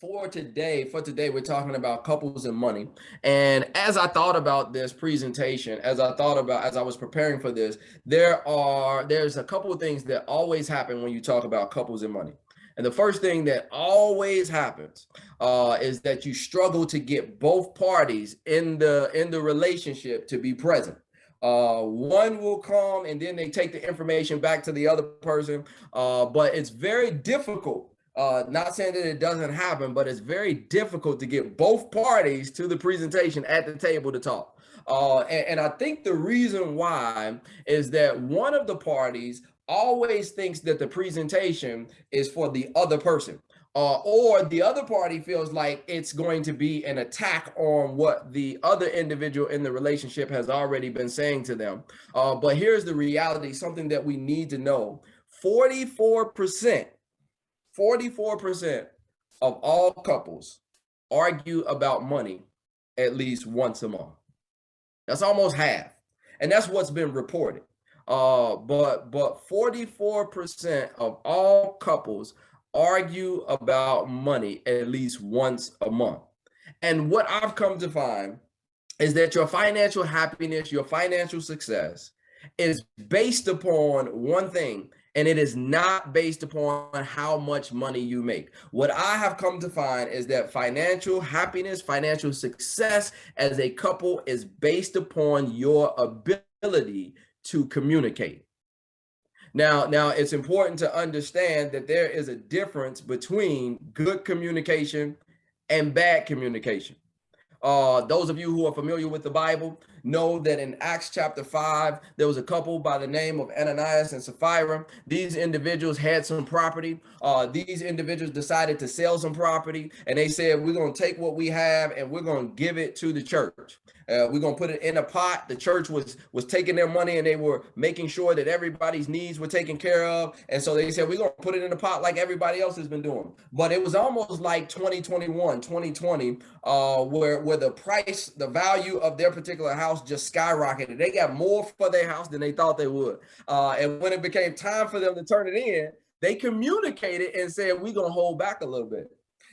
For today, we're talking about couples and money. And as I thought about this presentation, as I was preparing for this, there's a couple of things that always happen when you talk about couples and money. And the first thing that always happens is that you struggle to get both parties in the relationship to be present. One will come and then they take the information back to the other person, but it's very difficult. Not saying that it doesn't happen, but it's very difficult to get both parties to the presentation at the table to talk. And I think the reason why is that one of the parties always thinks that the presentation is for the other person. Or the other party feels like it's going to be an attack on what the other individual in the relationship has already been saying to them. But here's the reality, something that we need to know. 44% 44% of all couples argue about money at least once a month. That's almost half. And that's what's been reported. But 44% of all couples argue about money at least once a month. And what I've come to find is that your financial happiness, your financial success is based upon one thing, and it is not based upon how much money you make. What I have come to find is that financial happiness, financial success as a couple is based upon your ability to communicate. Now it's important to understand that there is a difference between good communication and bad communication. Those of you who are familiar with the Bible know that in Acts chapter 5, there was a couple by the name of Ananias and Sapphira. These individuals had some property. These individuals decided to sell some property, and they said, we're going to take what we have and we're going to give it to the church. We're going to put it in a pot. The church was taking their money and they were making sure that everybody's needs were taken care of. And so they said, we're going to put it in a pot like everybody else has been doing. But it was almost like 2021, 2020, where the price, the value of their particular house just skyrocketed. They got more for their house than they thought they would. And when it became time for them to turn it in, they communicated and said, we're going to hold back a little bit.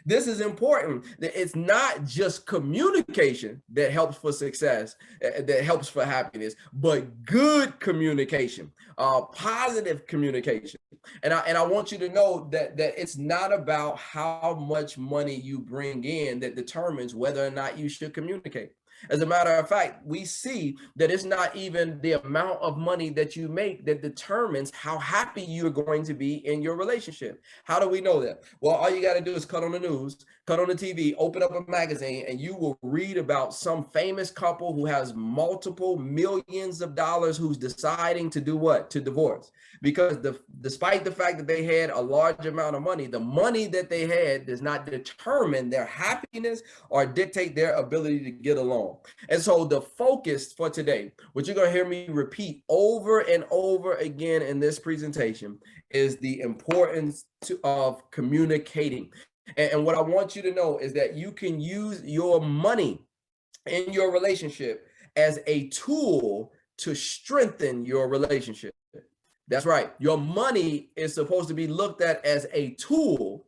This is important. It's not just communication that helps for success, that helps for happiness, but good communication, positive communication. And I want you to know that it's not about how much money you bring in that determines whether or not you should communicate. As a matter of fact, we see that it's not even the amount of money that you make that determines how happy you're going to be in your relationship. How do we know that? Well, all you got to do is cut on the news, cut on the TV, open up a magazine, and you will read about some famous couple who has multiple millions of dollars who's deciding to do what? To divorce. Because despite the fact that they had a large amount of money, the money that they had does not determine their happiness or dictate their ability to get along. And so the focus for today, what you're going to hear me repeat over and over again in this presentation, is the importance of communicating. And what I want you to know is that you can use your money in your relationship as a tool to strengthen your relationship. That's right. Your money is supposed to be looked at as a tool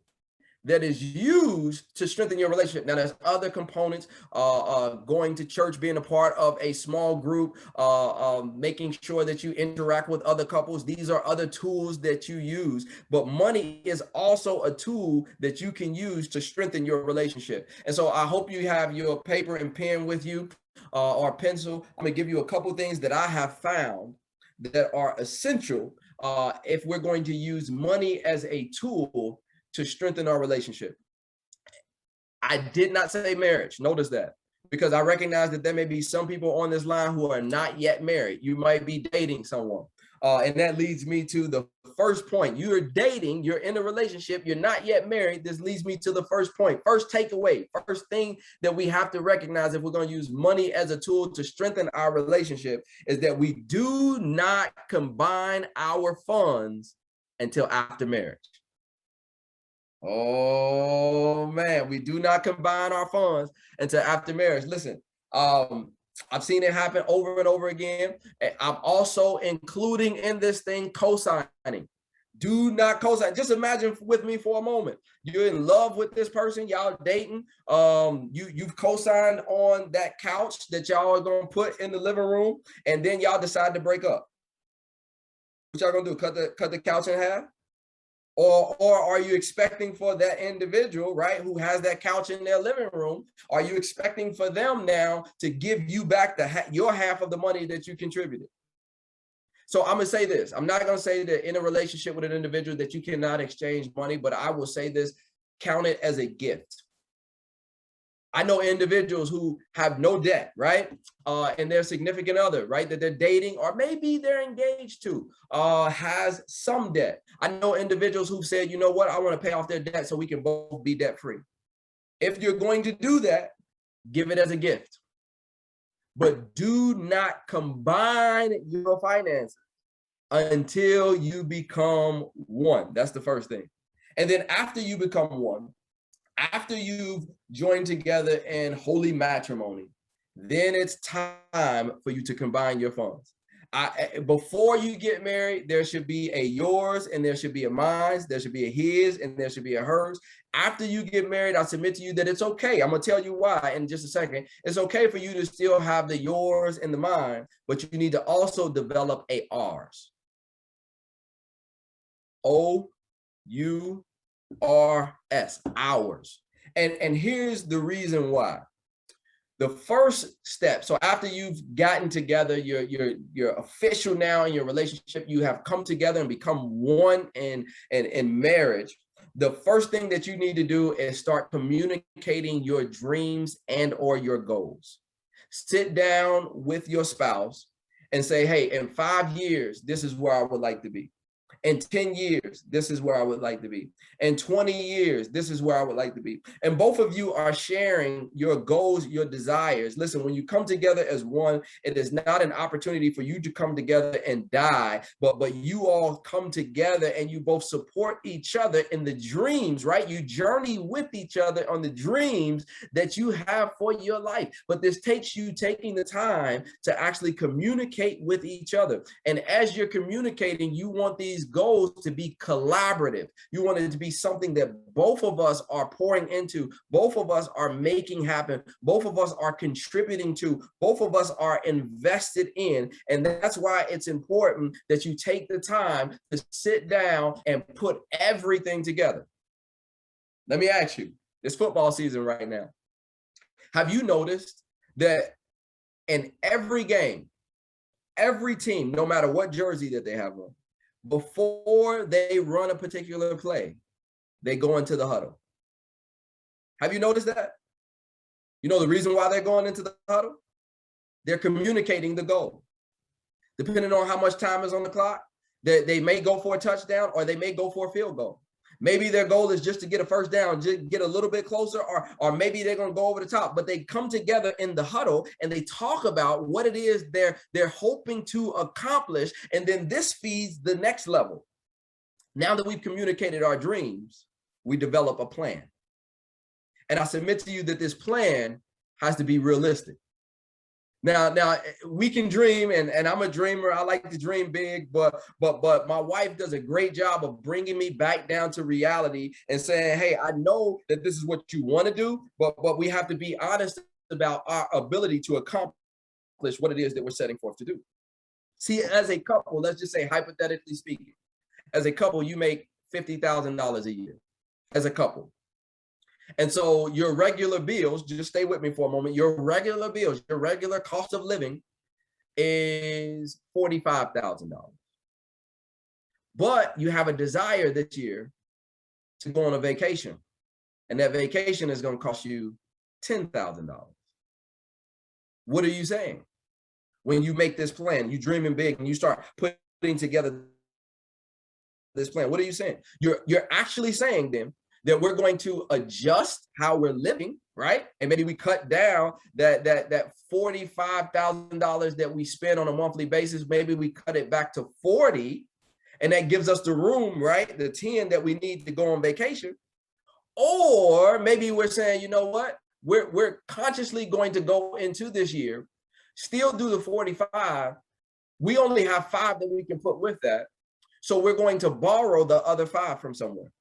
that is used to strengthen your relationship. Now, there's other components, going to church, being a part of a small group, making sure that you interact with other couples. These are other tools that you use, but money is also a tool that you can use to strengthen your relationship. And so I hope you have your paper and pen with you, or pencil. I'm gonna give you a couple things that I have found that are essential if we're going to use money as a tool to strengthen our relationship. I did not say marriage. Notice that, because I recognize that there may be some people on this line who are not yet married. You might be dating someone. And that leads me to the first point. You're dating, you're in a relationship, you're not yet married. This leads me to the first point. First takeaway, first thing that we have to recognize if we're going to use money as a tool to strengthen our relationship is that we do not combine our funds until after marriage. Oh man, we do not combine our funds until after marriage. Listen, I've seen it happen over and over again. I'm also including in this thing co-signing. Do not co-sign. Just imagine with me for a moment. You're in love with this person, y'all dating. You've co-signed on that couch that y'all are gonna put in the living room, and then y'all decide to break up. What y'all gonna do? Cut the couch in half? Or are you expecting for that individual, right, who has that couch in their living room, are you expecting for them now to give you back your half of the money that you contributed? So I'm gonna say this. I'm not gonna say that in a relationship with an individual that you cannot exchange money, but I will say this: count it as a gift. I know individuals who have no debt, right? And their significant other, right, that they're dating, or maybe they're engaged to, has some debt. I know individuals who said, you know what, I want to pay off their debt so we can both be debt free. If you're going to do that, give it as a gift. But do not combine your finances until you become one. That's the first thing. And then after you become one, after you've joined together in holy matrimony, then it's time for you to combine your funds. Before you get married, there should be a yours and there should be a mine, there should be a his and there should be a hers. After you get married, I submit to you that it's okay. I'm gonna tell you why in just a second. It's okay for you to still have the yours and the mine, but you need to also develop a ours. O-U-R-S, ours. And here's the reason why. The first step, so after you've gotten together, you're official now in your relationship, you have come together and become one in marriage. The first thing that you need to do is start communicating your dreams and or your goals. Sit down with your spouse and say, hey, in 5 years, this is where I would like to be. In 10 years, this is where I would like to be. In 20 years, this is where I would like to be. And both of you are sharing your goals, your desires. Listen, when you come together as one, it is not an opportunity for you to come together and die, but you all come together and you both support each other in the dreams, right? You journey with each other on the dreams that you have for your life. But this takes you taking the time to actually communicate with each other. And as you're communicating, you want these goals to be collaborative. You want it to be something that both of us are pouring into, both of us are making happen, both of us are contributing to, both of us are invested in. And that's why it's important that you take the time to sit down and put everything together. Let me ask you, it's football season right now. Have you noticed that in every game, every team, no matter what jersey that they have on, before they run a particular play, they go into the huddle? Have you noticed that? You know the reason why they're going into the huddle? They're communicating the goal. Depending on how much time is on the clock, they may go for a touchdown or they may go for a field goal. Maybe their goal is just to get a first down, just get a little bit closer, or maybe they're going to go over the top, but they come together in the huddle and they talk about what it is they're hoping to accomplish. And then this feeds the next level. Now that we've communicated our dreams, we develop a plan. And I submit to you that this plan has to be realistic. Now we can dream, and I'm a dreamer. I like to dream big, but my wife does a great job of bringing me back down to reality and saying, hey, I know that this is what you want to do, but we have to be honest about our ability to accomplish what it is that we're setting forth to do. See, as a couple, let's just say hypothetically speaking, as a couple, you make $50,000 a year as a couple. And so your regular bills, just stay with me for a moment, your regular bills, your regular cost of living is $45,000. But you have a desire this year to go on a vacation. And that vacation is going to cost you $10,000. What are you saying? When you make this plan, you dreaming big and you start putting together this plan, what are you saying? You're actually saying then that we're going to adjust how we're living, right? And maybe we cut down that $45,000 that we spend on a monthly basis. Maybe we cut it back to 40, and that gives us the room, right? The 10 that we need to go on vacation. Or maybe we're saying, you know what? We're consciously going to go into this year, still do the 45. We only have 5 that we can put with that. So we're going to borrow the other 5 from somewhere.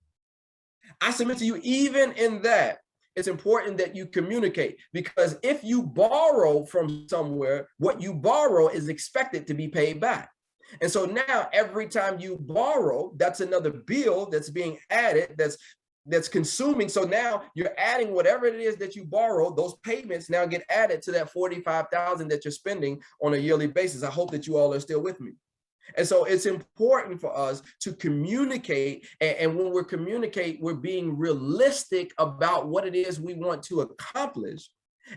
I submit to you, even in that, it's important that you communicate, because if you borrow from somewhere, what you borrow is expected to be paid back. And so now every time you borrow, that's another bill that's being added, that's consuming. So now you're adding whatever it is that you borrow, those payments now get added to that 45,000 that you're spending on a yearly basis. I hope that you all are still with me. And so it's important for us to communicate. And when we're communicate, we're being realistic about what it is we want to accomplish.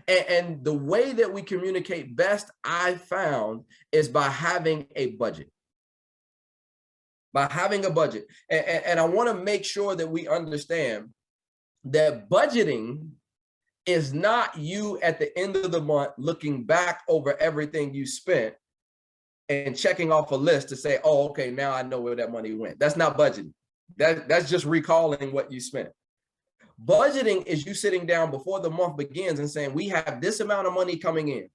And the way that we communicate best, I found, is by having a budget. By having a budget. And I want to make sure that we understand that budgeting is not you at the end of the month looking back over everything you spent and checking off a list to say, oh, okay, now I know where that money went. That's not budgeting. That's just recalling what you spent. Budgeting is you sitting down before the month begins and saying, we have this amount of money coming in.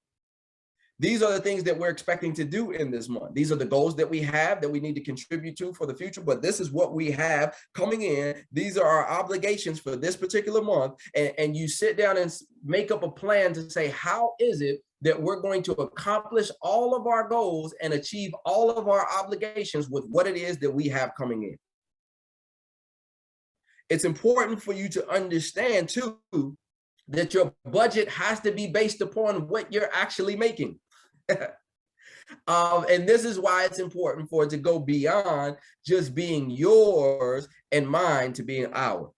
These are the things that we're expecting to do in this month. These are the goals that we have that we need to contribute to for the future, but this is what we have coming in. These are our obligations for this particular month. And you sit down and make up a plan to say, how is it that we're going to accomplish all of our goals and achieve all of our obligations with what it is that we have coming in? It's important for you to understand too, that your budget has to be based upon what you're actually making. And this is why it's important for it to go beyond just being yours and mine to being ours.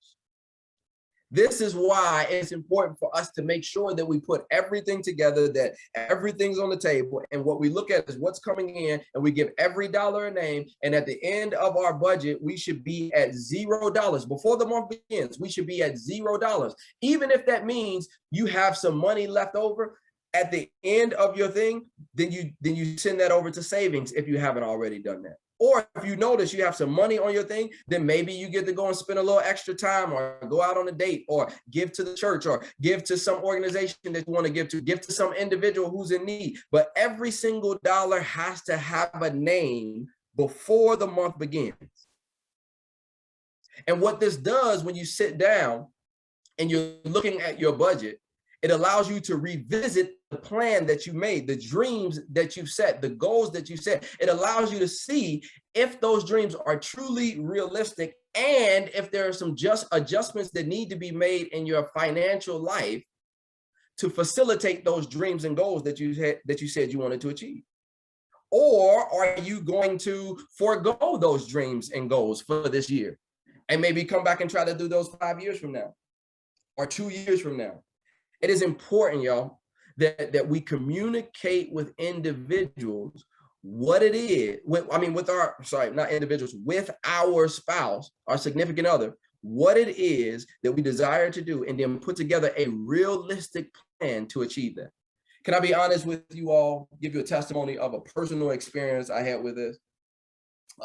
This is why it's important for us to make sure that we put everything together, that everything's on the table. And what we look at is what's coming in, and we give every dollar a name. And at the end of our budget, we should be at $0. Before the month begins, we should be at $0. Even if that means you have some money left over at the end of your thing, then you send that over to savings if you haven't already done that. Or if you notice you have some money on your thing, then maybe you get to go and spend a little extra time, or go out on a date, or give to the church, or give to some organization that you want to give to some individual who's in need. But every single dollar has to have a name before the month begins. And what this does, when you sit down and you're looking at your budget, it allows you to revisit the plan that you made, the dreams that you've set, the goals that you set. It allows you to see if those dreams are truly realistic, and if there are some just adjustments that need to be made in your financial life to facilitate those dreams and goals that you said you wanted to achieve. Or are you going to forego those dreams and goals for this year and maybe come back and try to do those 5 years from now or 2 years from now? It is important, y'all, that we communicate with individuals what it is, with our spouse, our significant other, what it is that we desire to do, and then put together a realistic plan to achieve that. Can I be honest with you all, give you a testimony of a personal experience I had with this?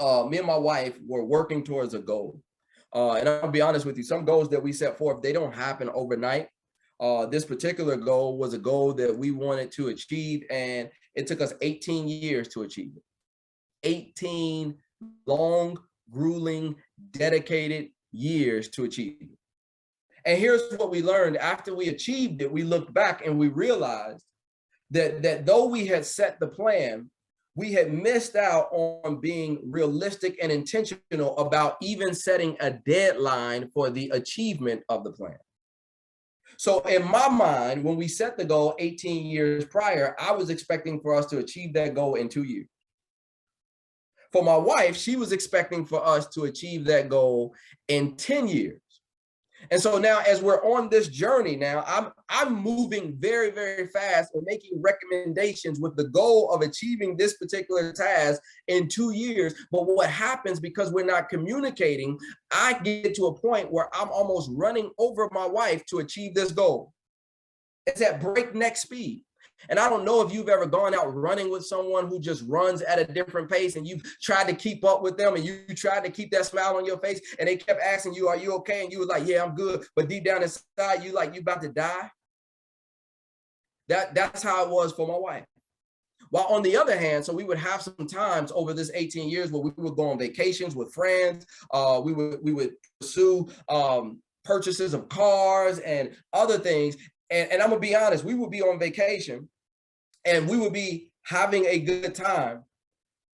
Me and my wife were working towards a goal. And I'll be honest with you, some goals that we set forth, they don't happen overnight. This particular goal was a goal that we wanted to achieve, and it took us 18 years to achieve it. 18 long, grueling, dedicated years to achieve it. And here's what we learned. After we achieved it, we looked back and we realized that though we had set the plan, we had missed out on being realistic and intentional about even setting a deadline for the achievement of the plan. So in my mind, when we set the goal 18 years prior, I was expecting for us to achieve that goal in 2 years. For my wife, she was expecting for us to achieve that goal in 10 years. And so now, as we're on this journey now, I'm moving very, very fast and making recommendations with the goal of achieving this particular task in 2 years. But what happens, because we're not communicating, I get to a point where I'm almost running over my wife to achieve this goal. It's at breakneck speed. And I don't know if you've ever gone out running with someone who just runs at a different pace, and you've tried to keep up with them, and you tried to keep that smile on your face, and they kept asking you, are you okay? And you were like, yeah, I'm good. But deep down inside, you about to die. That's how it was for my wife. While on the other hand, so we would have some times over this 18 years where we would go on vacations with friends. We would pursue purchases of cars and other things. And I'm gonna be honest, we would be on vacation and we would be having a good time.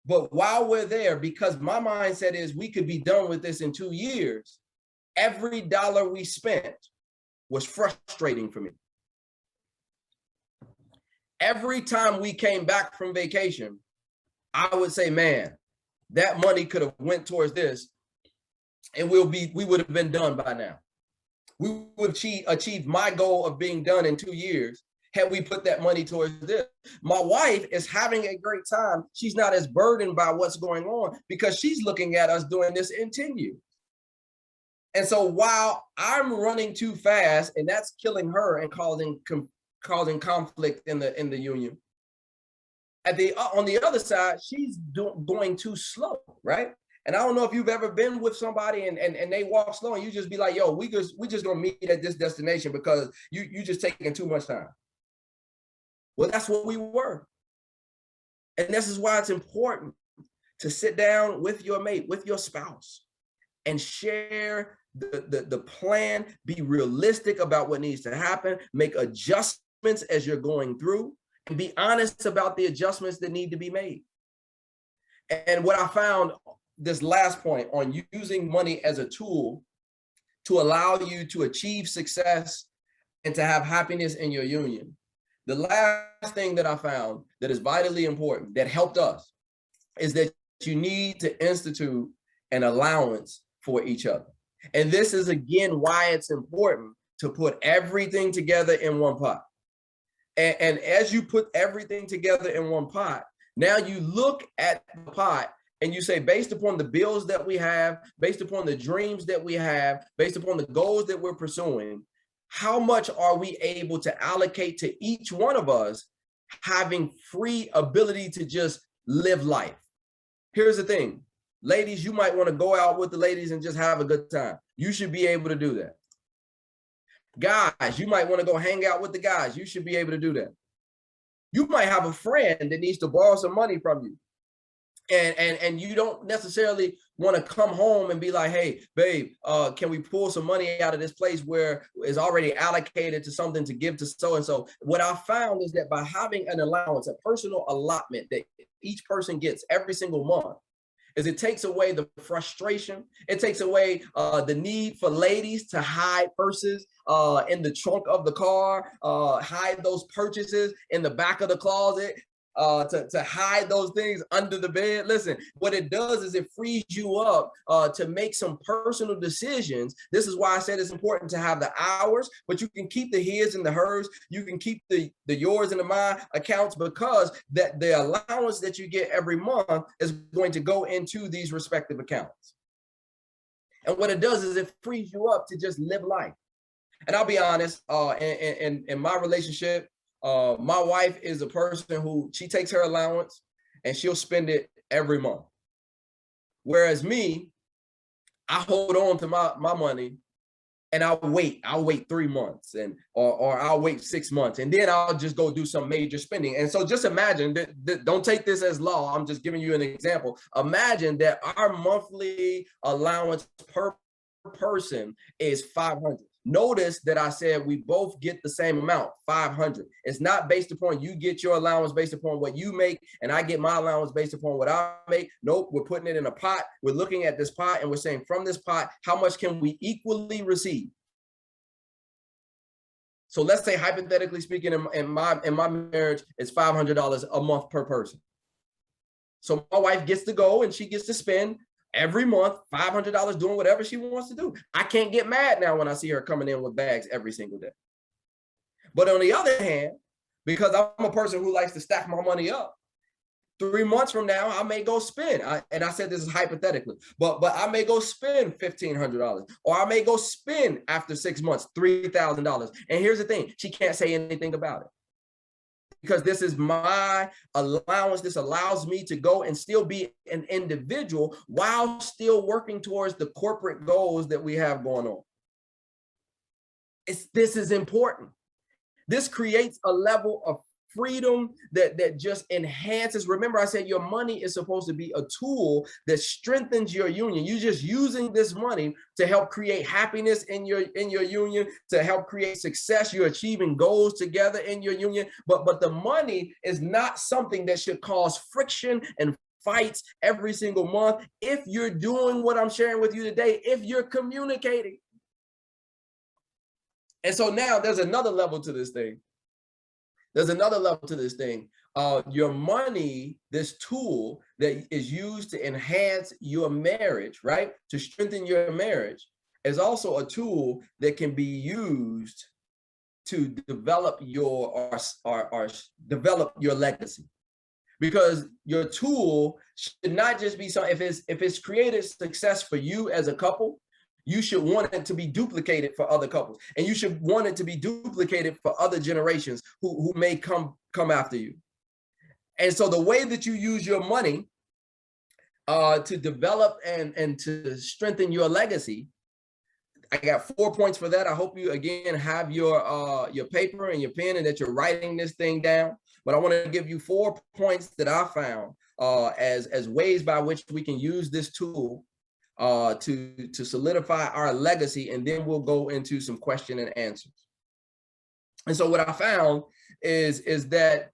But while we're there, because my mindset is we could be done with this in 2 years, every dollar we spent was frustrating for me. Every time we came back from vacation, I would say, man, that money could have went towards this and we would have been done by now. We would achieve my goal of being done in 2 years had we put that money towards this. My wife is having a great time. She's not as burdened by what's going on because she's looking at us doing this in 10 years. And so while I'm running too fast and that's killing her and causing conflict in the union, on the other side, she's going too slow, right? And I don't know if you've ever been with somebody and they walk slow and you just be like, yo, we just gonna meet at this destination because you just taking too much time. Well, that's what we were. And this is why it's important to sit down with your mate, with your spouse, and share the plan, be realistic about what needs to happen, make adjustments as you're going through, and be honest about the adjustments that need to be made. And what I found, this last point on using money as a tool to allow you to achieve success and to have happiness in your union. The last thing that I found that is vitally important, that helped us, is that you need to institute an allowance for each other. And this is, again, why it's important to put everything together in one pot. And as you put everything together in one pot, now you look at the pot and you say, based upon the bills that we have, based upon the dreams that we have, based upon the goals that we're pursuing, how much are we able to allocate to each one of us having free ability to just live life? Here's the thing. Ladies, you might want to go out with the ladies and just have a good time. You should be able to do that. Guys, you might want to go hang out with the guys. You should be able to do that. You might have a friend that needs to borrow some money from you. And you don't necessarily want to come home and be like, hey, babe, can we pull some money out of this place where it's already allocated to something to give to so-and-so? What I found is that by having an allowance, a personal allotment that each person gets every single month, is it takes away the frustration. It takes away the need for ladies to hide purses in the trunk of the car, hide those purchases in the back of the closet, to hide those things under the bed. Listen, what it does is it frees you up to make some personal decisions. This is why I said it's important to have the hours, but you can keep the his and the hers. You can keep the yours and the mine accounts, because that the allowance that you get every month is going to go into these respective accounts. And what it does is it frees you up to just live life. And I'll be honest, in my relationship, my wife is a person who, she takes her allowance and she'll spend it every month. Whereas me, I hold on to my money and I'll wait 3 months or I'll wait 6 months, and then I'll just go do some major spending. And so just imagine that, don't take this as law. I'm just giving you an example. Imagine that our monthly allowance per person is $500. Notice that I said we both get the same amount, $500. It's not based upon you get your allowance based upon what you make and I get my allowance based upon what I make. Nope, we're putting it in a pot. We're looking at this pot and we're saying, from this pot, how much can we equally receive? So let's say, hypothetically speaking, in my marriage, it's $500 a month per person. So my wife gets to go and she gets to spend every month $500 doing whatever she wants to do. I can't get mad now when I see her coming in with bags every single day. But on the other hand, because I'm a person who likes to stack my money up, 3 months from now, I may go spend, and I said this is hypothetically, but I may go spend $1,500, or I may go spend after 6 months, $3,000. And here's the thing, she can't say anything about it, because this is my allowance. This allows me to go and still be an individual while still working towards the corporate goals that we have going on. This is important. This creates a level of freedom that just enhances. Remember, I said your money is supposed to be a tool that strengthens your union. You're just using this money to help create happiness in your union, to help create success. You're achieving goals together in your union. But the money is not something that should cause friction and fights every single month if you're doing what I'm sharing with you today, if you're communicating. And so now there's another level to this thing. There's another level to this thing. Your money, this tool that is used to enhance your marriage, right? To strengthen your marriage, is also a tool that can be used to develop your or develop your legacy. Because your tool should not just be something, if it's created success for you as a couple, you should want it to be duplicated for other couples, and you should want it to be duplicated for other generations who may come after you. And so the way that you use your money to develop and to strengthen your legacy, I got 4 points for that. I hope you again have your paper and your pen and that you're writing this thing down. But I want to give you 4 points that I found as ways by which we can use this tool to solidify our legacy, and then we'll go into some question and answers. And so what I found is that,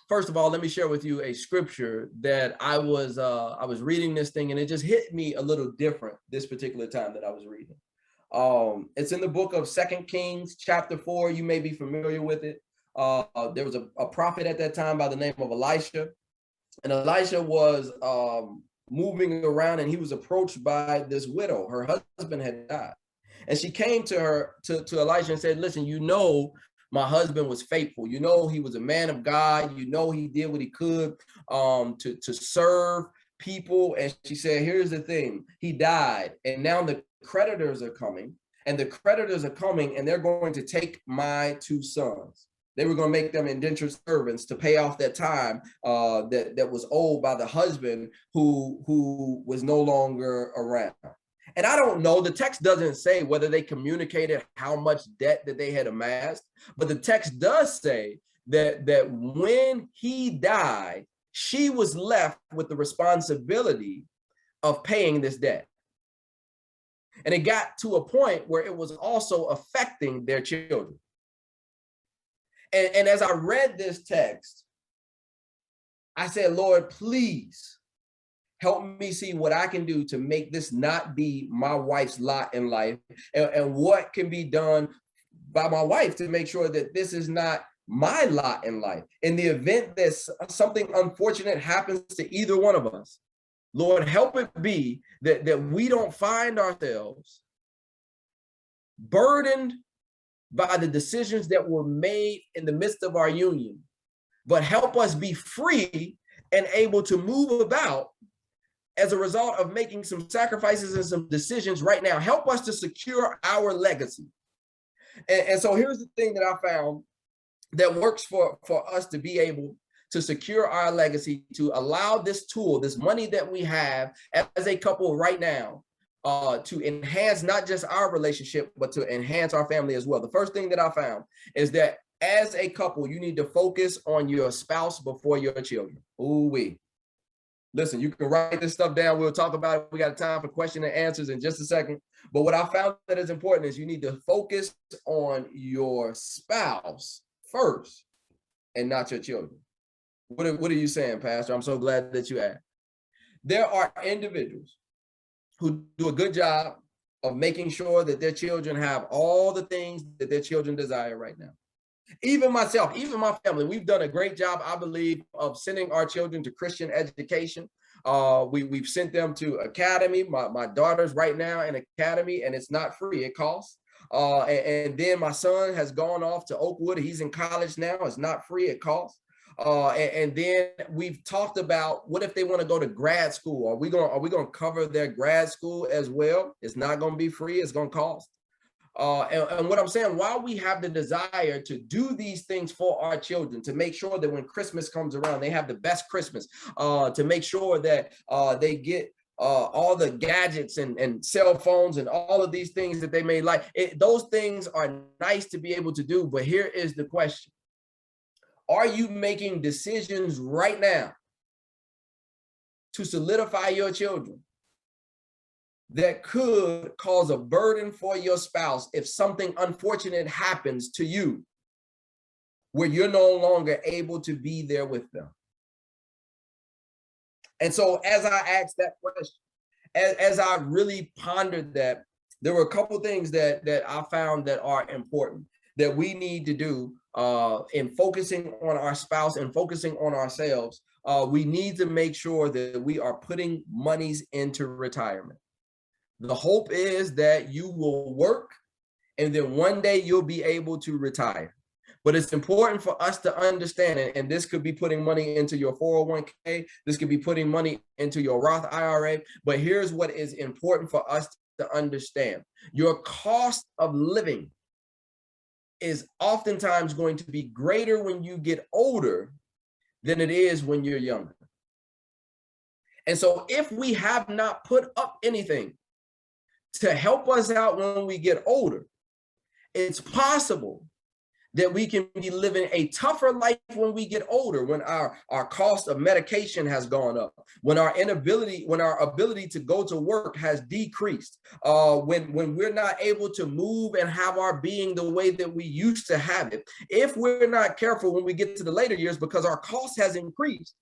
first of all, let me share with you a scripture that I was reading this thing, and it just hit me a little different this particular time that I was reading. It's in the book of 2 Kings, chapter 4. You may be familiar with it. There was a prophet at that time by the name of Elisha, and Elisha was moving around, and he was approached by this widow. Her husband had died, and she came to Elisha and said, "Listen, you know, my husband was faithful. You know, he was a man of God. You know, he did what he could to serve people." And she said, "Here's the thing. He died, and now the creditors are coming, and they're going to take my 2 sons. They were going to make them indentured servants to pay off that time that was owed by the husband who was no longer around." And I don't know, the text doesn't say whether they communicated how much debt that they had amassed, but the text does say that when he died, she was left with the responsibility of paying this debt. And it got to a point where it was also affecting their children. And as I read this text, I said, "Lord, please help me see what I can do to make this not be my wife's lot in life, and what can be done by my wife to make sure that this is not my lot in life. In the event that something unfortunate happens to either one of us, Lord, help it be that we don't find ourselves burdened by the decisions that were made in the midst of our union, but help us be free and able to move about as a result of making some sacrifices and some decisions right now. Help us to secure our legacy." And so here's the thing that I found that works for us to be able to secure our legacy, to allow this tool, this money that we have as a couple right now, to enhance not just our relationship, but to enhance our family as well. The first thing that I found is that as a couple, you need to focus on your spouse before your children. Ooh-wee. Listen, you can write this stuff down. We'll talk about it. We got time for question and answers in just a second. But what I found that is important is you need to focus on your spouse first and not your children. What are you saying, Pastor? I'm so glad that you asked. There are individuals who do a good job of making sure that their children have all the things that their children desire right now. Even myself, even my family, we've done a great job, I believe, of sending our children to Christian education. We've sent them to academy. My daughter's right now in academy, and it's not free. It costs. And then my son has gone off to Oakwood. He's in college now. It's not free. It costs. And then we've talked about, what if they want to go to grad school? Are we going to cover their grad school as well? It's not going to be free. It's going to cost. And what I'm saying, while we have the desire to do these things for our children, to make sure that when Christmas comes around, they have the best Christmas, to make sure that they get all the gadgets and cell phones and all of these things that they may like, those things are nice to be able to do. But here is the question. Are you making decisions right now to solidify your children that could cause a burden for your spouse if something unfortunate happens to you where you're no longer able to be there with them? And so as I asked that question, as I really pondered that, there were a couple things that I found that are important that we need to do in focusing on our spouse and focusing on ourselves. We need to make sure that we are putting monies into retirement. The hope is that you will work and then one day you'll be able to retire. But it's important for us to understand, and this could be putting money into your 401k, this could be putting money into your Roth IRA, but here's what is important for us to understand. Your cost of living is oftentimes going to be greater when you get older than it is when you're younger. And so if we have not put up anything to help us out when we get older, it's possible that we can be living a tougher life when we get older, when our cost of medication has gone up, when our ability to go to work has decreased, when we're not able to move and have our being the way that we used to have it. If we're not careful when we get to the later years, because our cost has increased,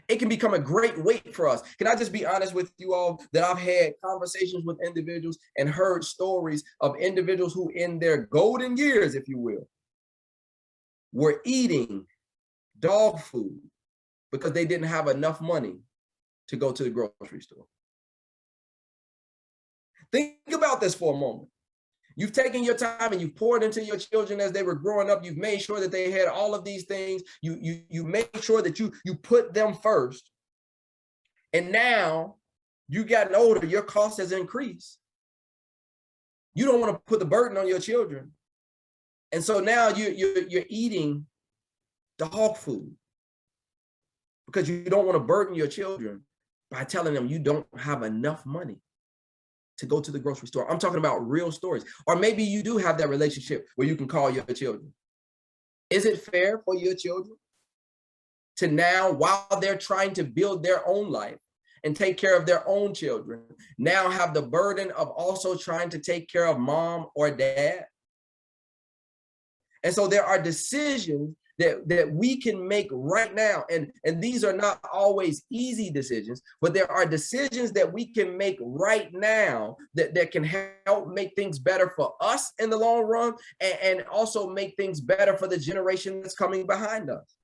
it can become a great weight for us. Can I just be honest with you all that I've had conversations with individuals and heard stories of individuals who in their golden years, if you will, were eating dog food because they didn't have enough money to go to the grocery store. Think about this for a moment. You've taken your time and you've poured into your children as they were growing up. You've made sure that they had all of these things. You made sure that you put them first. And now you've gotten older, your cost has increased. You don't want to put the burden on your children. And so now you're eating dog food because you don't want to burden your children by telling them you don't have enough money to go to the grocery store. I'm talking about real stories. Or maybe you do have that relationship where you can call your children. Is it fair for your children to now, while they're trying to build their own life and take care of their own children, now have the burden of also trying to take care of mom or dad? And so there are decisions that we can make right now. And these are not always easy decisions, but there are decisions that we can make right now that can help make things better for us in the long run, and also make things better for the generation that's coming behind us.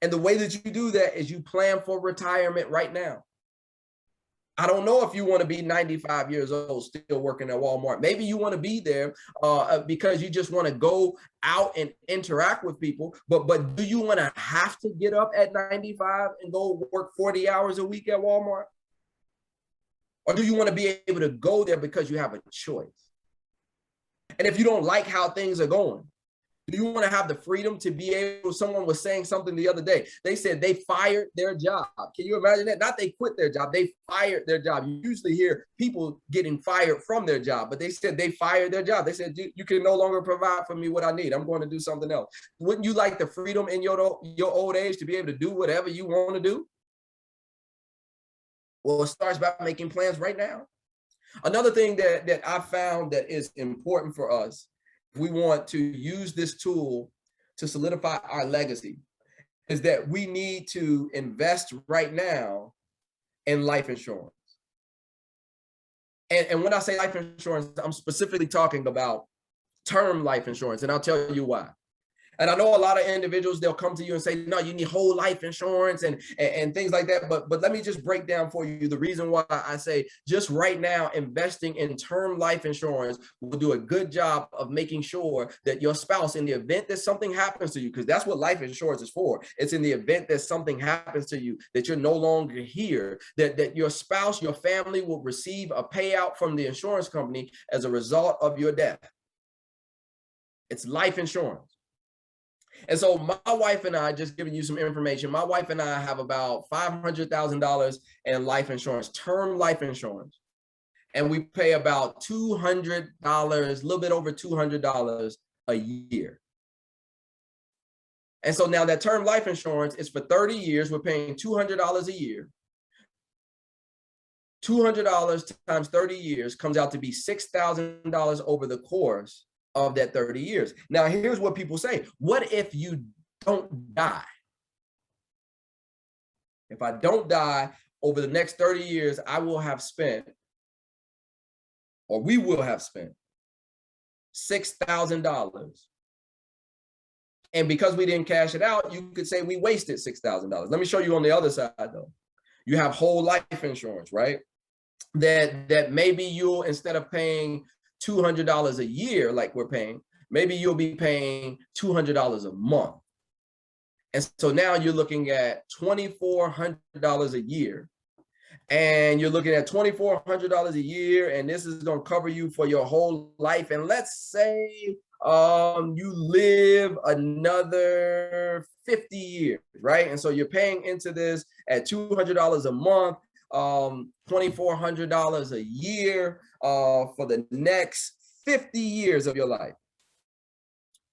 And the way that you do that is you plan for retirement right now. I don't know if you want to be 95 years old still working at Walmart. Maybe you want to be there because you just want to go out and interact with people. But do you want to have to get up at 95 and go work 40 hours a week at Walmart? Or do you want to be able to go there because you have a choice? And if you don't like how things are going, do you want to have the freedom to be able? Someone was saying something the other day. They said they fired their job. Can you imagine that? Not they quit their job, they fired their job. You usually hear people getting fired from their job, but they said they fired their job. They said, you can no longer provide for me what I need. I'm going to do something else. Wouldn't you like the freedom in your old age to be able to do whatever you want to do? Well, it starts by making plans right now. Another thing that I found that is important for us, if we want to use this tool to solidify our legacy, is that we need to invest right now in life insurance. And when I say life insurance, I'm specifically talking about term life insurance, and I'll tell you why. And I know a lot of individuals, they'll come to you and say, no, you need whole life insurance and things like that. But let me just break down for you the reason why I say just right now, investing in term life insurance will do a good job of making sure that your spouse, in the event that something happens to you, because that's what life insurance is for. It's in the event that something happens to you, that you're no longer here, that your spouse, your family will receive a payout from the insurance company as a result of your death. It's life insurance. And so my wife and I, just giving you some information, my wife and I have about $500,000 in life insurance, term life insurance. And we pay about $200, a little bit over $200 a year. And so now that term life insurance is for 30 years. We're paying $200 a year. $200 times 30 years comes out to be $6,000 over the course of that 30 years. Now, here's what people say. What if you don't die? If I don't die over the next 30 years, I will have spent, or we will have spent, $6,000. And because we didn't cash it out, you could say we wasted $6,000. Let me show you on the other side, though. You have whole life insurance, right? That maybe you'll, instead of paying $200 a year like we're paying, maybe you'll be paying $200 a month. And so now you're looking at $2,400 a year. And you're looking at $2,400 a year, and this is going to cover you for your whole life. And let's say you live another 50 years, right? And so you're paying into this at $200 a month, $2,400 a year for the next 50 years of your life.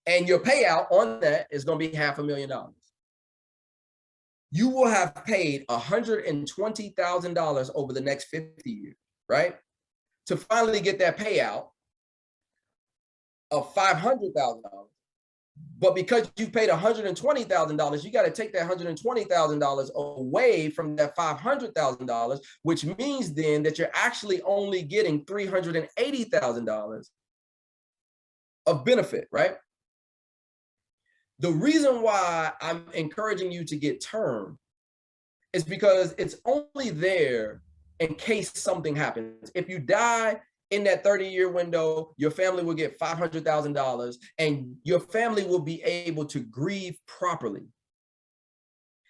And your payout on that is going to be $500,000. You will have paid $120,000 over the next 50 years, right? To finally get that payout of $500,000. But because you paid $120,000, you got to take that $120,000 away from that $500,000, which means then that you're actually only getting $380,000 of benefit, right? The reason why I'm encouraging you to get term is because it's only there in case something happens. If you die in that 30-year window, your family will get $500,000 and your family will be able to grieve properly.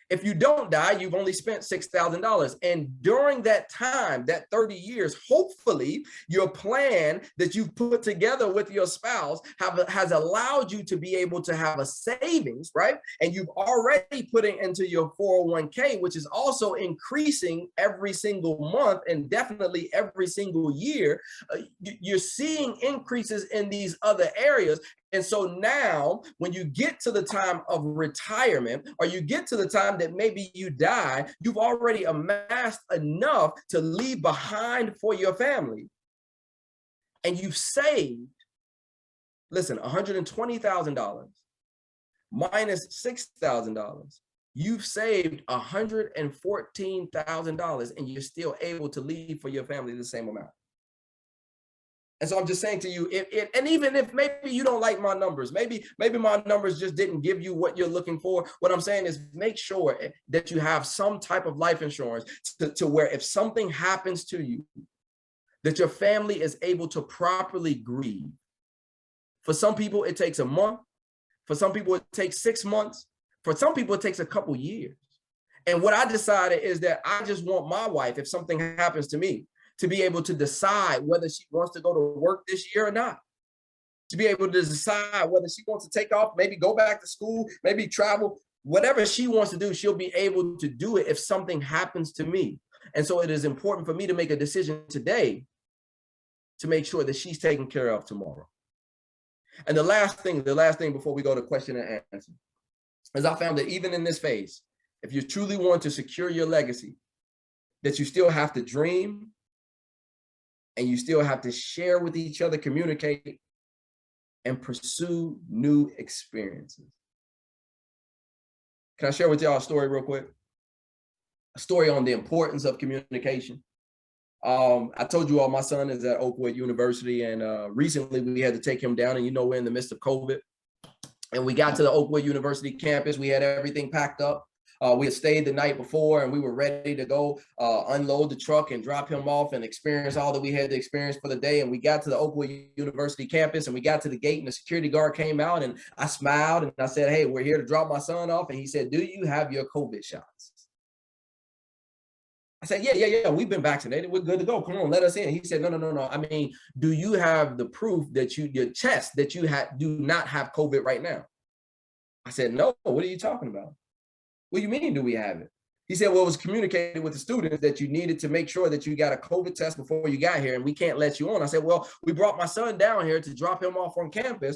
If you don't die, you've only spent $6,000. And during that time, that 30 years, hopefully your plan that you've put together with your spouse has allowed you to be able to have a savings, right? And you've already put it into your 401k, which is also increasing every single month and definitely every single year. You're seeing increases in these other areas. And so now when you get to the time of retirement, or you get to the time that maybe you die, you've already amassed enough to leave behind for your family. And you've saved, listen, $120,000 minus $6,000. You've saved $114,000 and you're still able to leave for your family the same amount. And so I'm just saying to you, and even if maybe you don't like my numbers, maybe my numbers just didn't give you what you're looking for. What I'm saying is make sure that you have some type of life insurance to where if something happens to you, that your family is able to properly grieve. For some people, it takes a month. For some people, it takes 6 months. For some people, it takes a couple years. And what I decided is that I just want my wife, if something happens to me, to be able to decide whether she wants to go to work this year or not, to be able to decide whether she wants to take off, maybe go back to school, maybe travel, whatever she wants to do, she'll be able to do it if something happens to me. And so it is important for me to make a decision today to make sure that she's taken care of tomorrow. And the last thing before we go to question and answer, is I found that even in this phase, if you truly want to secure your legacy, that you still have to dream, and you still have to share with each other, communicate, and pursue new experiences. Can I share with y'all a story real quick? A story on the importance of communication. I told you all my son is at Oakwood University, and recently we had to take him down, and you know we're in the midst of COVID. And we got to the Oakwood University campus. We had everything packed up. We had stayed the night before and we were ready to go unload the truck and drop him off and experience all that we had to experience for the day. And we got to the Oakwood University campus and we got to the gate and the security guard came out and I smiled and I said, "Hey, we're here to drop my son off." And he said, "Do you have your COVID shots?" I said, yeah, we've been vaccinated. We're good to go. Come on, let us in. He said, no. I mean, do you have the proof that your test that you do not have COVID right now? I said, no, what are you talking about? What do you mean, do we have it? He said, well, it was communicated with the students that you needed to make sure that you got a COVID test before you got here, and we can't let you on. I said, well, we brought my son down here to drop him off on campus.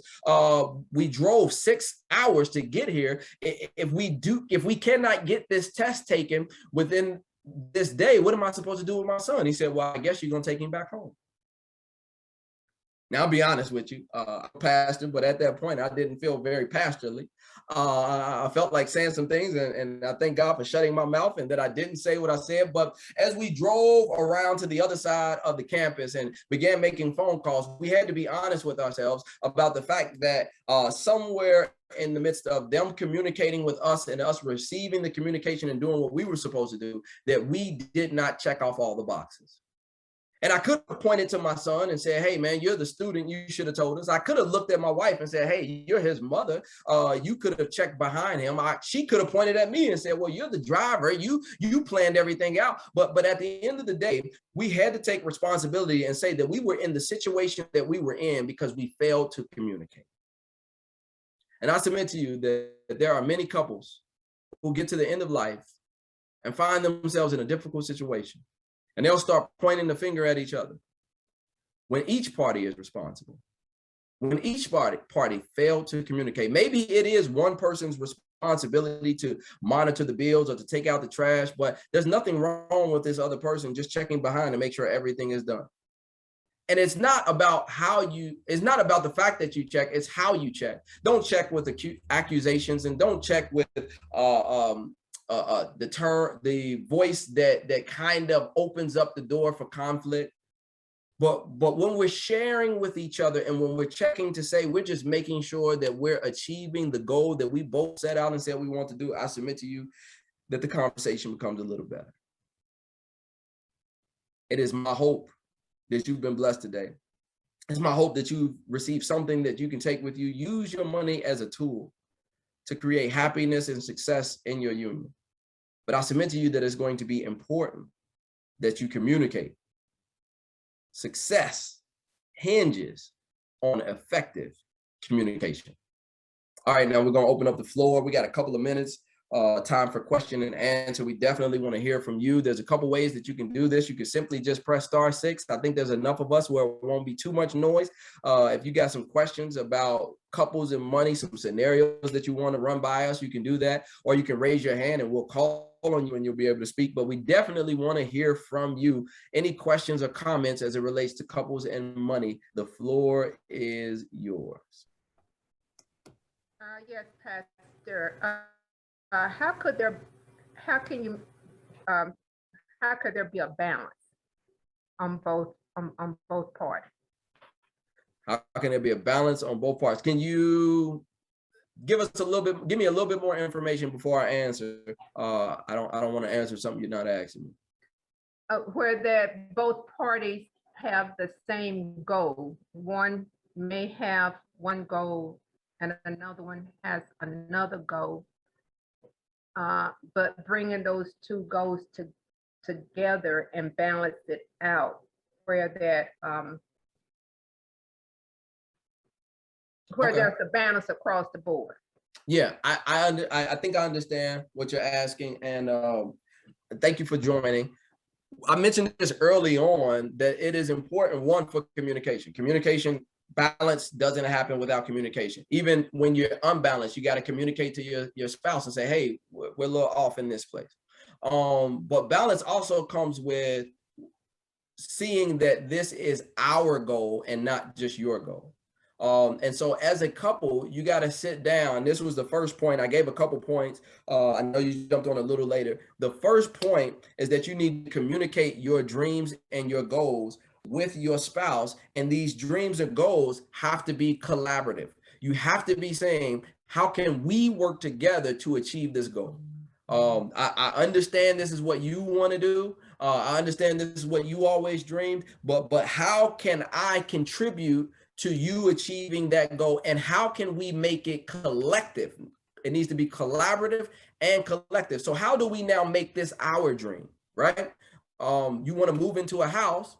We drove 6 hours to get here. If we cannot get this test taken within this day, what am I supposed to do with my son? He said, well, I guess you're going to take him back home. Now, I'll be honest with you, I'm a pastor, but at that point, I didn't feel very pastorly. I felt like saying some things, and I thank God for shutting my mouth and that I didn't say what I said. But as we drove around to the other side of the campus and began making phone calls, we had to be honest with ourselves about the fact that somewhere in the midst of them communicating with us and us receiving the communication and doing what we were supposed to do, that we did not check off all the boxes. And I could have pointed to my son and said, hey, man, you're the student. You should have told us. I could have looked at my wife and said, hey, you're his mother. You could have checked behind him. She could have pointed at me and said, well, you're the driver. You planned everything out. But at the end of the day, we had to take responsibility and say that we were in the situation that we were in because we failed to communicate. And I submit to you that there are many couples who get to the end of life and find themselves in a difficult situation. And they'll start pointing the finger at each other when each party is responsible, when each party failed to communicate. Maybe it is one person's responsibility to monitor the bills or to take out the trash, but there's nothing wrong with this other person just checking behind to make sure everything is done. And it's not about it's not about the fact that you check, it's how you check. Don't check with accusations, and don't check with the voice that kind of opens up the door for conflict. But when we're sharing with each other and when we're checking to say we're just making sure that we're achieving the goal that we both set out and said we want to do, I submit to you that the conversation becomes a little better. It is my hope that you've been blessed today. It's my hope that you've received something that you can take with you. Use your money as a tool to create happiness and success in your union. But I submit to you that it's going to be important that you communicate. Success hinges on effective communication. All right, now we're going to open up the floor. We got a couple of minutes, time for question and answer. We definitely want to hear from you. There's a couple ways that you can do this. You can simply just press *6. I think there's enough of us where it won't be too much noise. If you got some questions about couples and money, some scenarios that you want to run by us, you can do that. Or you can raise your hand and we'll call on you and you'll be able to speak. But we definitely want to hear from you. Any questions or comments as it relates to couples and money, the floor is yours. Yes, Pastor. How could there be a balance on both parties? How can there be a balance on both parts? Can you give me a little bit more information before I answer? I don't want to answer something you're not asking me. Where that both parties have the same goal. One may have one goal and another one has another goal. But bringing those two goals together and balance it out, where there's a balance across the board. Yeah, I think I understand what you're asking, and thank you for joining. I mentioned this early on that it is important, one, for communication. Communication balance doesn't happen without communication. Even when you're unbalanced, you got to communicate to your spouse and say, hey, we're a little off in this place. But balance also comes with seeing that this is our goal and not just your goal. And so as a couple, you got to sit down. This was the first point. I gave a couple points. I know you jumped on a little later. The first point is that you need to communicate your dreams and your goals with your spouse, and these dreams and goals have to be collaborative. You have to be saying, how can we work together to achieve this goal? I understand this is what you want to do. I understand this is what you always dreamed, but how can I contribute to you achieving that goal? And how can we make it collective? It needs to be collaborative and collective. So how do we now make this our dream, right? You want to move into a house,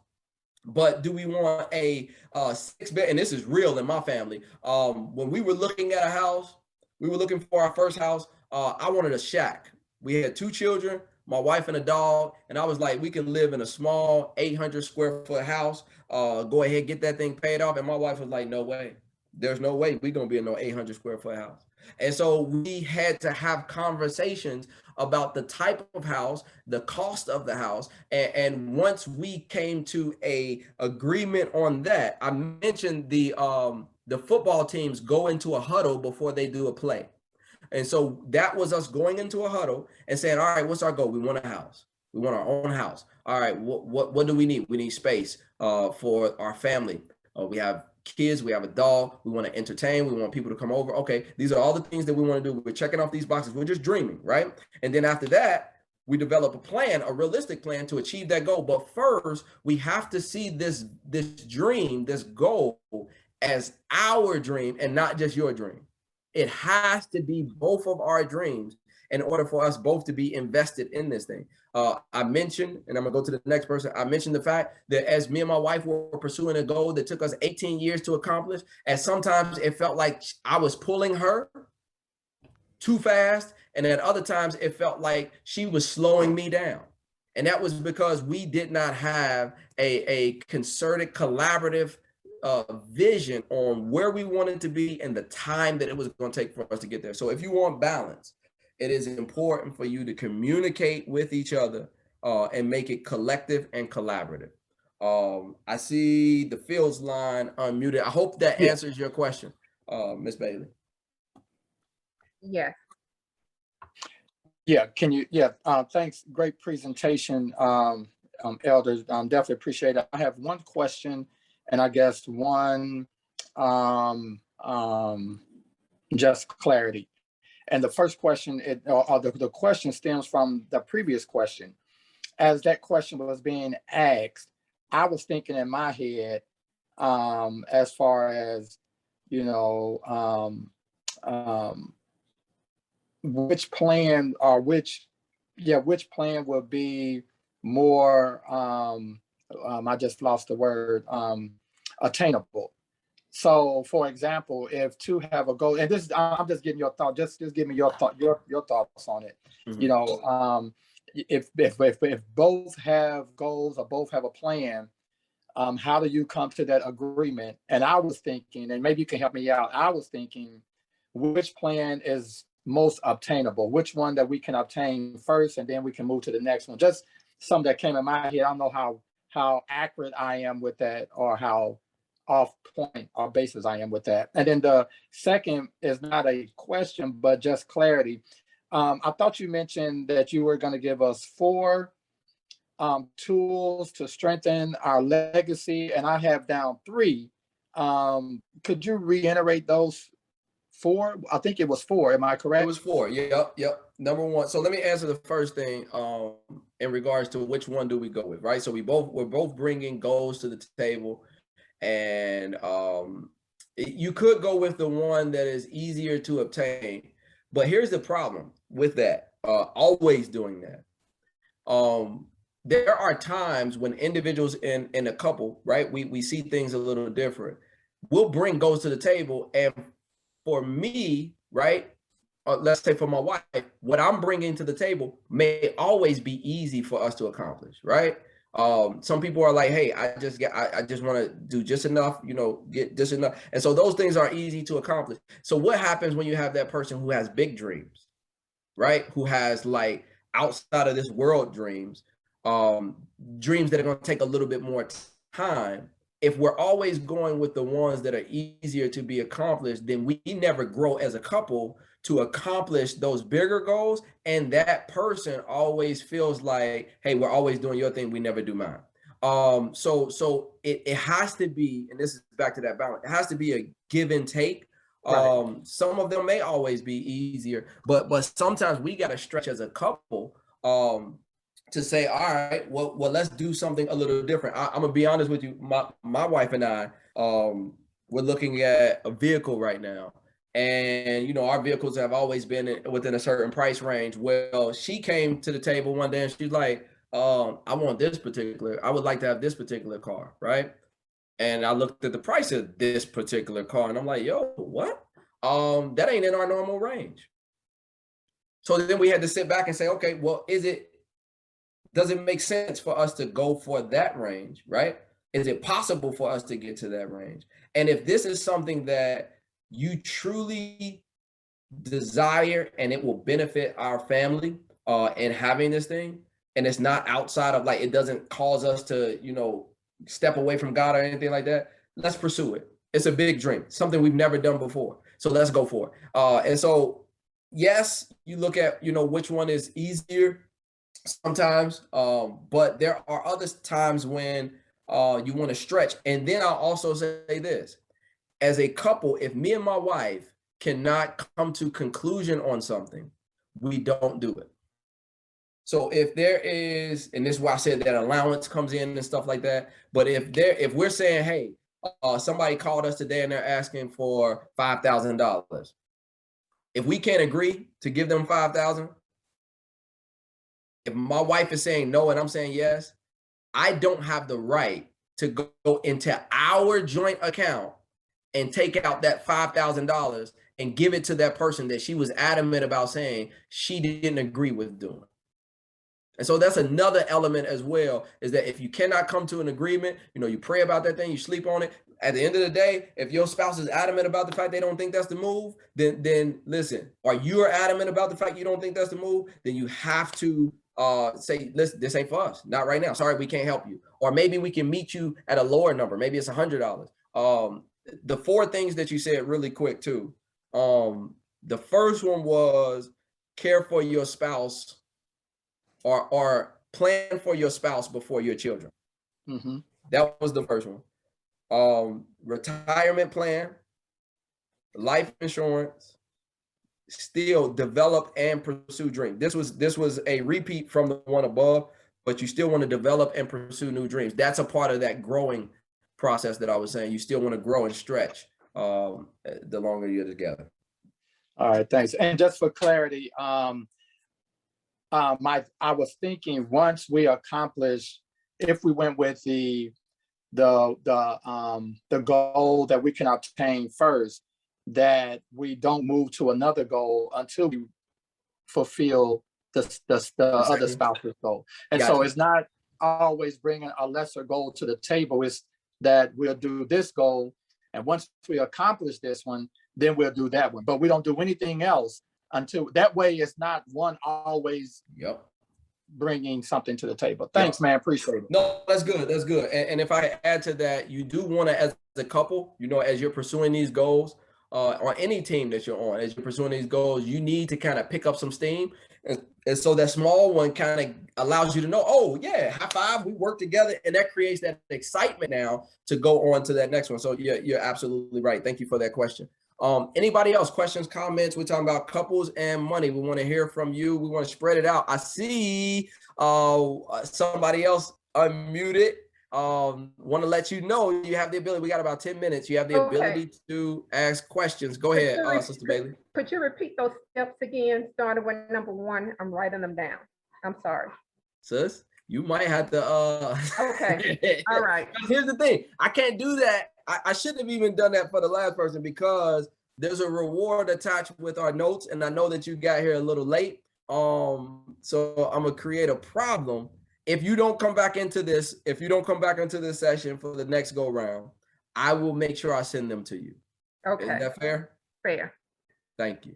but do we want a 6-bed? And this is real in my family. When we were looking at a house, we were looking for our first house. I wanted a shack. We had 2 children. my wife and a dog, and I was like, we can live in a small 800 square foot house. Go ahead, get that thing paid off. And my wife was like, no way. There's no way we're going to be in no 800 square foot house. And so we had to have conversations about the type of house, the cost of the house. And once we came to a agreement on that, I mentioned the football teams go into a huddle before they do a play. And so that was us going into a huddle and saying, all right, what's our goal? We want a house. We want our own house. All right, what do we need? We need space for our family. We have kids, we have a dog, we want to entertain, we want people to come over. Okay, these are all the things that we want to do. We're checking off these boxes. We're just dreaming, right? And then after that, we develop a plan, a realistic plan to achieve that goal. But first, we have to see this dream, this goal as our dream and not just your dream. It has to be both of our dreams in order for us both to be invested in this thing. I mentioned, and I'm gonna go to the next person. I mentioned the fact that as me and my wife were pursuing a goal that took us 18 years to accomplish, and sometimes it felt like I was pulling her too fast, and at other times it felt like she was slowing me down. And that was because we did not have a concerted, collaborative vision on where we wanted to be and the time that it was going to take for us to get there. So if you want balance, it is important for you to communicate with each other and make it collective and collaborative. I see the Fields line unmuted. I hope that answers your question, Ms. Bailey. Yes. Yeah, can you, thanks, great presentation, elders, definitely appreciate it. I have one question and I guess one, just clarity. And the first question, the question stems from the previous question. As that question was being asked, I was thinking in my head, as far as, which plan or which plan would be more, I just lost the word, attainable. So for example, if two have a goal, and this, I'm just getting your thought, just give me your thought, your thoughts on it. Mm-hmm. If both have goals or both have a plan, how do you come to that agreement? And I was thinking, and maybe you can help me out, I was thinking, which plan is most obtainable, which one that we can obtain first, and then we can move to the next one. Just something that came in my head. I don't know how accurate I am with that, or how off point or basis I am with that. And then the second is not a question, but just clarity. I thought you mentioned that you were going to give us 4 tools to strengthen our legacy, and I have down 3. Could you reiterate those 4? I think it was 4. Am I correct? It was 4. Yep. Number 1. So let me answer the first thing in regards to which one do we go with, right? So we're both bringing goals to the table, and you could go with the one that is easier to obtain. But here's the problem with that. Always doing that. There are times when individuals in a couple, right? We see things a little different. We'll bring goals to the table, and for me, right, let's say for my wife, what I'm bringing to the table may always be easy for us to accomplish, right? Some people are like, hey, I just want to do just enough, get just enough. And so those things are easy to accomplish. So what happens when you have that person who has big dreams, right? Who has like outside of this world dreams, dreams that are going to take a little bit more time. If we're always going with the ones that are easier to be accomplished, then we never grow as a couple to accomplish those bigger goals. And that person always feels like, hey, we're always doing your thing, we never do mine. So it has to be, and this is back to that balance, it has to be a give and take. Right. Some of them may always be easier, but sometimes we got to stretch as a couple to say, all right, well, let's do something a little different. I'm gonna be honest with you. My wife and I, we're looking at a vehicle right now, and our vehicles have always been within a certain price range. Well, she came to the table one day and she's like, I would like to have this particular car, right? And I looked at the price of this particular car, and I'm like, yo, what? That ain't in our normal range. So then we had to sit back and say, okay, well, is it does it make sense for us to go for that range, right? Is it possible for us to get to that range? And if this is something that you truly desire and it will benefit our family in having this thing, and it's not outside of, like, it doesn't cause us to, step away from God or anything like that, let's pursue it. It's a big dream, something we've never done before. So let's go for it. And so, yes, you look at, which one is easier sometimes, but there are other times when you want to stretch. And then I'll also say this, as a couple, if me and my wife cannot come to conclusion on something, we don't do it. So if there is, and this is why I said that allowance comes in and stuff like that, but if we're saying, hey, somebody called us today and they're asking for $5,000, if we can't agree to give them 5,000, if my wife is saying no and I'm saying yes, I don't have the right to go into our joint account and take out that $5,000 and give it to that person that she was adamant about saying she didn't agree with doing. And so that's another element as well, is that if you cannot come to an agreement, you pray about that thing, you sleep on it. At the end of the day, if your spouse is adamant about the fact they don't think that's the move, then listen, or you're adamant about the fact you don't think that's the move, then you have to say, listen, this ain't for us, not right now. Sorry, we can't help you. Or maybe we can meet you at a lower number. Maybe it's $100. The 4 things that you said really quick too. The first one was care for your spouse, or plan for your spouse before your children. Mm-hmm. That was the first one. Retirement plan, life insurance, still develop and pursue dreams. This was a repeat from the one above, but you still want to develop and pursue new dreams. That's a part of that growing process that I was saying. You still want to grow and stretch the longer you're together. All right, thanks. And just for clarity, I was thinking, once we accomplish, if we went with the goal that we can obtain first, that we don't move to another goal until we fulfill the other spouse's goal. And so it's not always bringing a lesser goal to the table. It's that we'll do this goal, and once we accomplish this one, then we'll do that one. But we don't do anything else until that way. It's not one always bringing something to the table. Thanks, man. Appreciate it. No, that's good. That's good. And if I add to that, you do want to, as a couple, as you're pursuing these goals, on any team that you're on, as you're pursuing these goals, you need to kind of pick up some steam. And so that small one kind of allows you to know, oh yeah, high five, we work together. And that creates that excitement now to go on to that next one. So you're absolutely right. Thank you for that question. Anybody else? Questions, comments? We're talking about couples and money. We want to hear from you. We want to spread it out. I see somebody else unmuted. Want to let you know you have the ability. We got about 10 minutes. You have the ability to ask questions. Go ahead, Sister Bailey. Could you repeat those steps again, starting with number 1? I'm writing them down. I'm sorry. Sis, you might have to. Okay. All right. Here's the thing. I can't do that. I shouldn't have even done that for the last person, because there's a reward attached with our notes, and I know that you got here a little late. So I'm gonna create a problem if you don't come back into this. If you don't come back into this session for the next go round, I will make sure I send them to you. Okay. Is that fair? Fair. Thank you.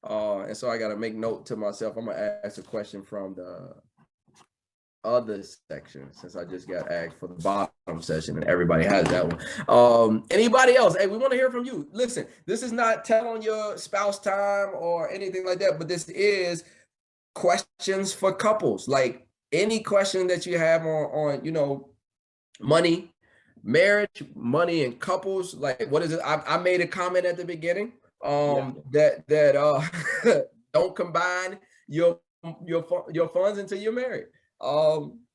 And so I got to make note to myself. I'm gonna ask a question from the other section, since I just got asked for the bottom session and everybody has that one. Anybody else? Hey, we want to hear from you. Listen, this is not telling your spouse time or anything like that, but this is questions for couples. Like any question that you have on money, marriage, money, and couples. Like, what is it? I made a comment at the beginning that don't combine your funds until you're married.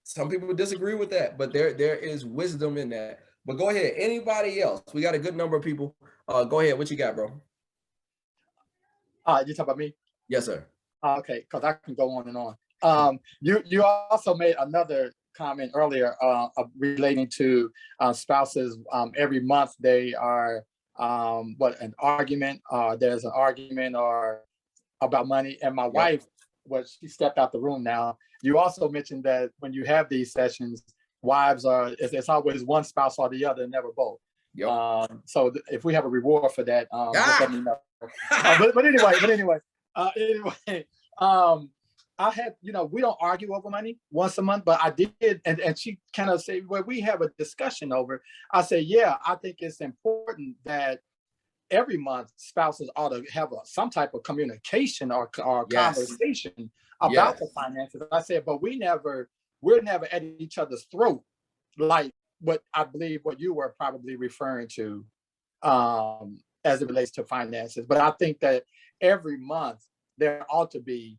Some people disagree with that, but there is wisdom in that. But go ahead. Anybody else? We got a good number of people. Go ahead. What you got, bro? You talk about me? Yes, sir. Okay, because I can go on and on. You also made another comment earlier relating to spouses. Every month they are an argument. There's an argument or about money, and my wife well, she stepped out the room now. You also mentioned that when you have these sessions, wives are, it's always one spouse or the other, never both. Yep. So if we have a reward for that, just let me know. Anyway, I had, we don't argue over money once a month, but I did, and she kind of said, well, we have a discussion over. I said, yeah, I think it's important that every month spouses ought to have some type of communication or Yes. conversation about the finances. I said, but we're never at each other's throat, like what I believe what you were probably referring to as it relates to finances. But I think that every month there ought to be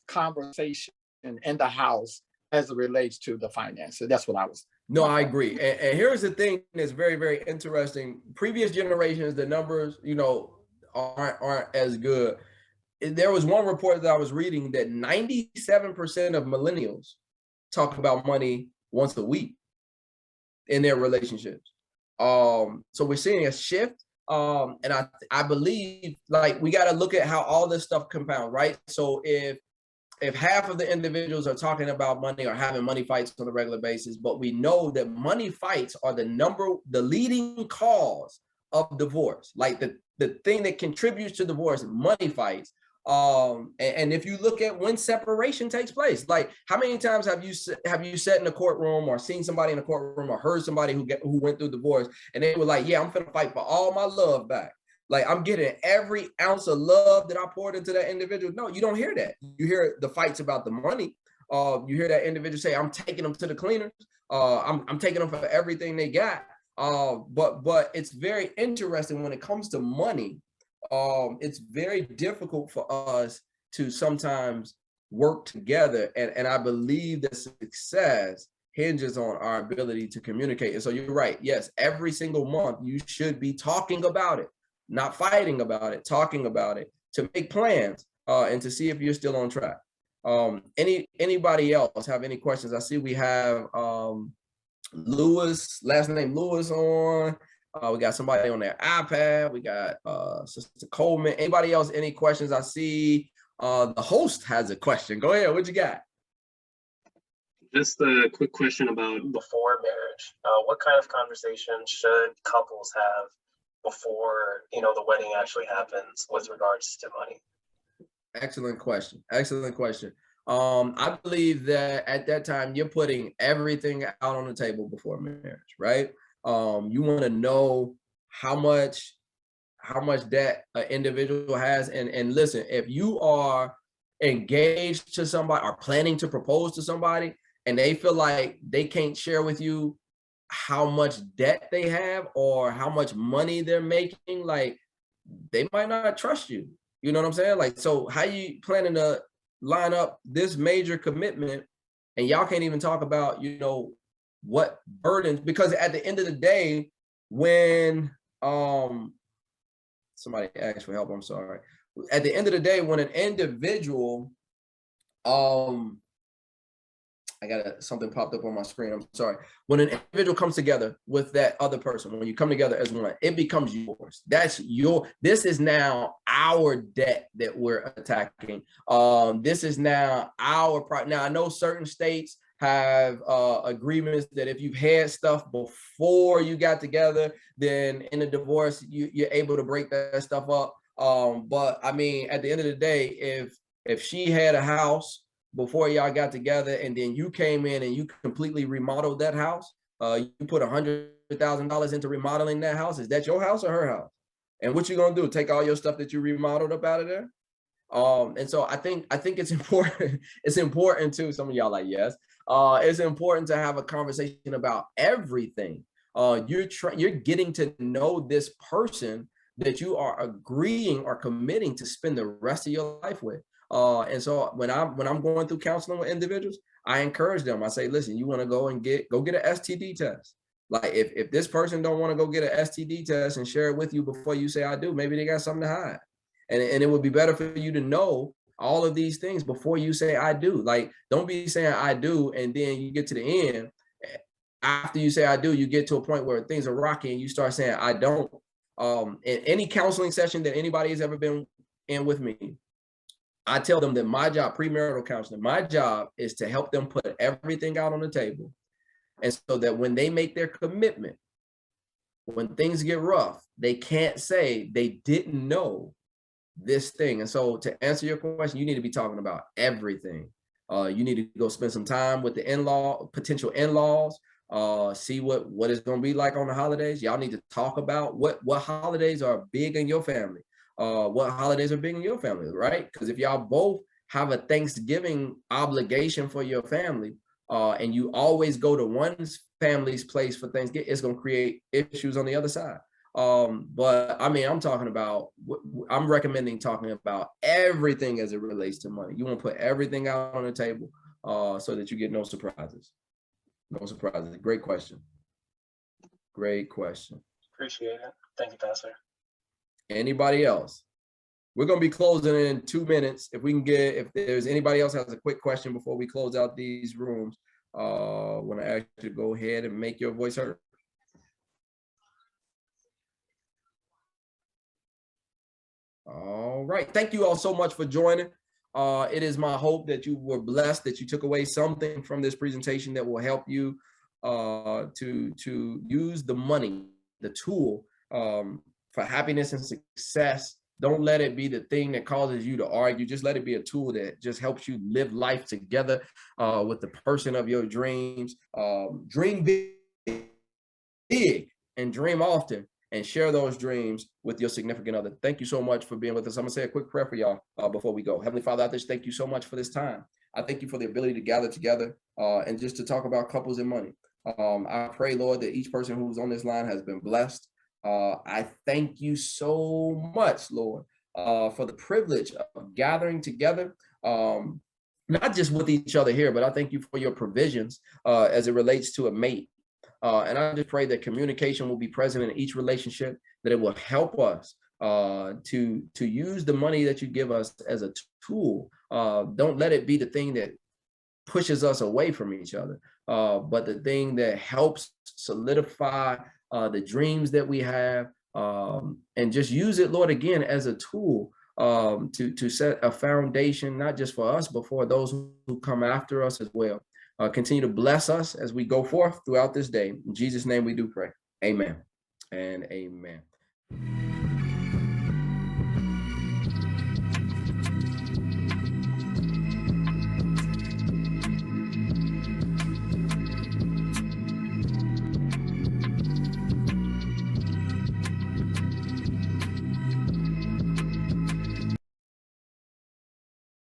conversation in the house as it relates to the finances. That's what I was. No, I agree. And here's the thing that's very, very interesting. Previous generations, the numbers, aren't as good. There was one report that I was reading that 97% of millennials talk about money once a week in their relationships. So we're seeing a shift. And I believe, like, we got to look at how all this stuff compounds, right? So if half of the individuals are talking about money or having money fights on a regular basis, but we know that money fights are the leading cause of divorce, like the thing that contributes to divorce, money fights. And if you look at when separation takes place, like how many times have you sat in a courtroom or seen somebody in a courtroom or heard somebody who went through divorce and they were like, yeah, I'm finna fight for all my love back. Like, I'm getting every ounce of love that I poured into that individual. No, you don't hear that. You hear the fights about the money. You hear that individual say, I'm taking them to the cleaners. I'm taking them for everything they got. But it's very interesting when it comes to money. It's very difficult for us to sometimes work together. And I believe that success hinges on our ability to communicate. And so you're right. Yes, every single month you should be talking about it. Not fighting about it, talking about it, to make plans and to see if you're still on track. Anybody else have any questions? I see we have Lewis, last name Lewis on. We got somebody on their iPad. We got Sister Coleman. Anybody else, any questions? I see the host has a question. Go ahead, what you got? Just a quick question about before marriage. What kind of conversation should couples have before the wedding actually happens with regards to money? Excellent question. I believe that at that time you're putting everything out on the table before marriage, right? You want to know how much that individual has, and listen, if you are engaged to somebody or planning to propose to somebody and they feel like they can't share with you how much debt they have or how much money they're making, like, they might not trust you. You know what I'm saying? Like, so how you planning to line up this major commitment and y'all can't even talk about, what burdens? Because at the end of the day, when somebody asked for help, I'm sorry. At the end of the day, when an individual I got something popped up on my screen. I'm sorry. When an individual comes together with that other person, when you come together as one, it becomes yours. This is now our debt that we're attacking. This is now our problem. Now, I know certain states have agreements that if you've had stuff before you got together, then in a divorce, you're able to break that stuff up. But I mean, at the end of the day, if she had a house before y'all got together and then you came in and you completely remodeled that house, you put $100,000 into remodeling that house, is that your house or her house? And what you gonna do, take all your stuff that you remodeled up out of there? And so I think it's important. It's important too. Some of y'all like, yes. It's important to have a conversation about everything. You're getting to know this person that you are agreeing or committing to spend the rest of your life with. And so when I'm going through counseling with individuals, I encourage them. I say, listen, you want to go get an STD test. Like if this person don't want to go get an STD test and share it with you before you say I do, maybe they got something to hide. And it would be better for you to know all of these things before you say I do. Like, don't be saying I do and then you get to the end. After you say I do, you get to a point where things are rocky and you start saying I don't. In any counseling session that anybody has ever been in with me, I tell them that my job, premarital counseling, my job is to help them put everything out on the table. And so that when they make their commitment, when things get rough, they can't say they didn't know this thing. And so to answer your question, you need to be talking about everything. You need to go spend some time with the potential in-laws, see what it's going to be like on the holidays. Y'all need to talk about what holidays are big in your family. What holidays are big in your family, right? Because if y'all both have a Thanksgiving obligation for your family, and you always go to one family's place for Thanksgiving, it's going to create issues on the other side. But I mean, I'm recommending talking about everything as it relates to money. You want to put everything out on the table, so that you get no surprises. No surprises. Great question. Great question. Appreciate it. Thank you, Pastor. Anybody else? We're going to be closing in 2 minutes. If there's anybody else has a quick question before we close out these rooms, I want to ask you to go ahead and make your voice heard. All right. Thank you all so much for joining. It is my hope that you were blessed, that you took away something from this presentation that will help you to use the money, the tool, for happiness and success. Don't let it be the thing that causes you to argue. Just let it be a tool that just helps you live life together with the person of your dreams. Dream big and dream often, and share those dreams with your significant other. Thank you so much for being with us. I'm gonna say a quick prayer for y'all before we go. Heavenly Father, I just thank you so much for this time. I thank you for the ability to gather together and just to talk about couples and money. I pray, Lord, that each person who's on this line has been blessed. I thank you so much, Lord, for the privilege of gathering together, not just with each other here, but I thank you for your provisions as it relates to a mate. And I just pray that communication will be present in each relationship, that it will help us to use the money that you give us as a tool. Don't let it be the thing that pushes us away from each other, but the thing that helps solidify the dreams that we have, and just use it, Lord, again, as a tool to set a foundation, not just for us, but for those who come after us as well. Continue to bless us as we go forth throughout this day. In Jesus' name we do pray. Amen and amen.